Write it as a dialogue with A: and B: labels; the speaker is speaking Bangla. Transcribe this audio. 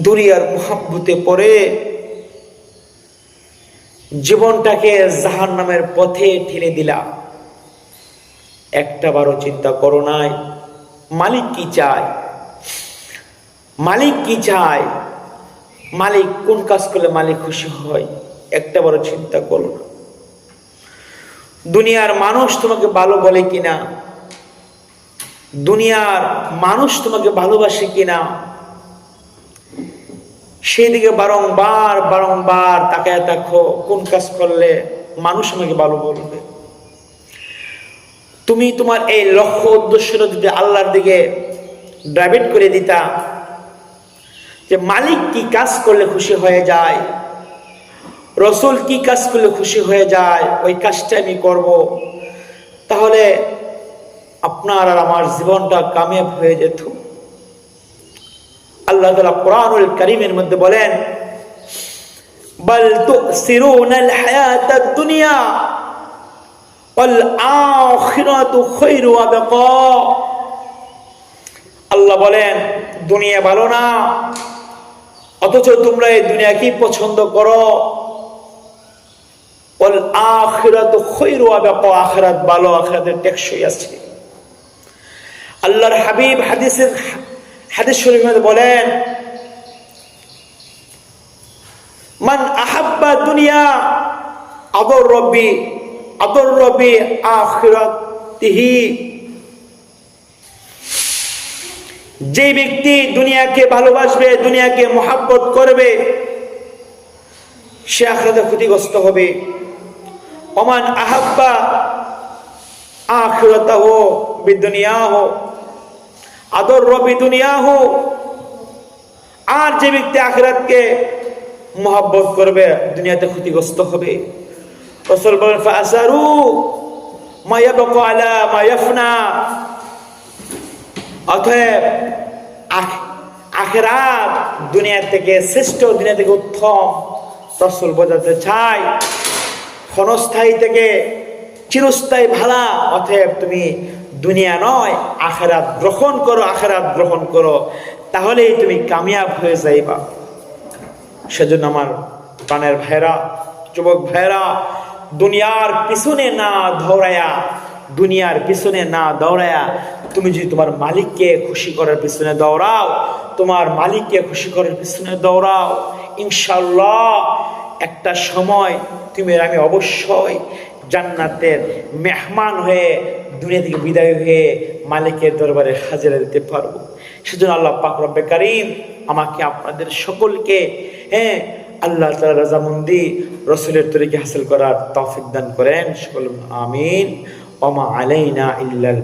A: দুনিয়ার মুহাব্বতে পড়ে জীবনটাকে জাহান্নামের পথে ঠেলে দিলা। একটা বারো চিন্তা করো নাই মালিক কি চায়, মালিক কি চায়, মালিক কোন কাজ করলে মালিক খুশি হয়, একটা বারো চিন্তা করো না। দুনিয়ার মানুষ তোমাকে ভালো বলে কিনা, দুনিয়ার মানুষ তোমাকে ভালোবাসে কিনা, সেই দিকে বারংবার বারংবার তাকায় দেখো কোন কাজ করলে মানুষ আমাকে ভালো বলবে। তুমি তোমার এই লক্ষ্য উদ্দেশ্যটা যদি আল্লাহর দিকে ডাইভার্ট করে দিতা, যে মালিক কি কাজ করলে খুশি হয়ে যায়, রসুল কি কাজ করলে খুশি হয়ে যায়, ওই কাজটা আমি করব, তাহলে আপনার আর আমার জীবনটা কামিয়াব হয়ে যেত। আল্লাহ তাআলা কোরআনুল কারীমের মধ্যে বলেন, বাল তুসিরুনাল হায়াতাদ দুনিয়া ওয়াল আখিরাতু খায়রু ওয়া বাকা। আল্লাহ বলেন দুনিয়া ভালো না, অথচ তোমরা এই দুনিয়াকেই পছন্দ করো। ওয়াল আখিরাতু খায়রু ওয়া বাকা, আখিরাত ভালো, আখিরাতের টেকসই আছে। আল্লাহর হাবিব হাদিস শরীফের মধ্যে বলেন, মান আহাব্বা দুনিয়া আদর রব্বি আখিরাতিহি। যে ব্যক্তি দুনিয়াকে ভালোবাসবে, দুনিয়াকে মহব্বত করবে, সে আখিরাতে ক্ষতিগ্রস্ত হবে। ওমান আহাব্বা আখিরাতাহু বিদুনিয়াহু আদর রবি দুনিয়াহু। আর যে ব্যক্তি আখিরাতকে মহব্বত করবে, দুনিয়াতে ক্ষতিগ্রস্ত হবে। রাসূল বলেন, ফাআসারু মা ইয়াবকা আলা মা ইয়াফনা। অতএব আখিরাত দুনিয়া থেকে শ্রেষ্ঠ, দুনিয়া থেকে উত্তম। রাসূল বোঝাতে চায় ক্ষণস্থায়ী থেকে চিরস্থায়ী ভালা। অতএব তুমি দুনিয়া নয় আখিরাত গ্রহণ করো, আখিরাত গ্রহণ করো, তাহলেই তুমি কামিয়াব হয়ে যাইবা। সেজন্য আমার প্রাণের ভাইরা, যুবক ভাইরা, দুনিয়ার পিছনে না দৌড়ায়া, দুনিয়ার পিছনে না দৌড়ায়া তুমি যদি তোমার মালিককে খুশি করার পিছনে দৌড়াও, তোমার মালিককে খুশি করার পিছনে দৌড়াও, ইনশাআল্লাহ একটা সময় তুমি আমি অবশ্যই জান্নাতের মেহমান হয়ে, দুনিয়া থেকে বিদায় হয়ে মালিকের দরবারে হাজিরা দিতে পারবো। সেজন্য আল্লাহ পাক রব্বে কারীম আমাকে আপনাদের সকলকে আল্লাহ তাআলার রাজামন্দি, রাসূলের তরিকা হাসিল করার তৌফিক দান করেন। সকল আমিন। ওয়া মা আলাইনা ইল্লাল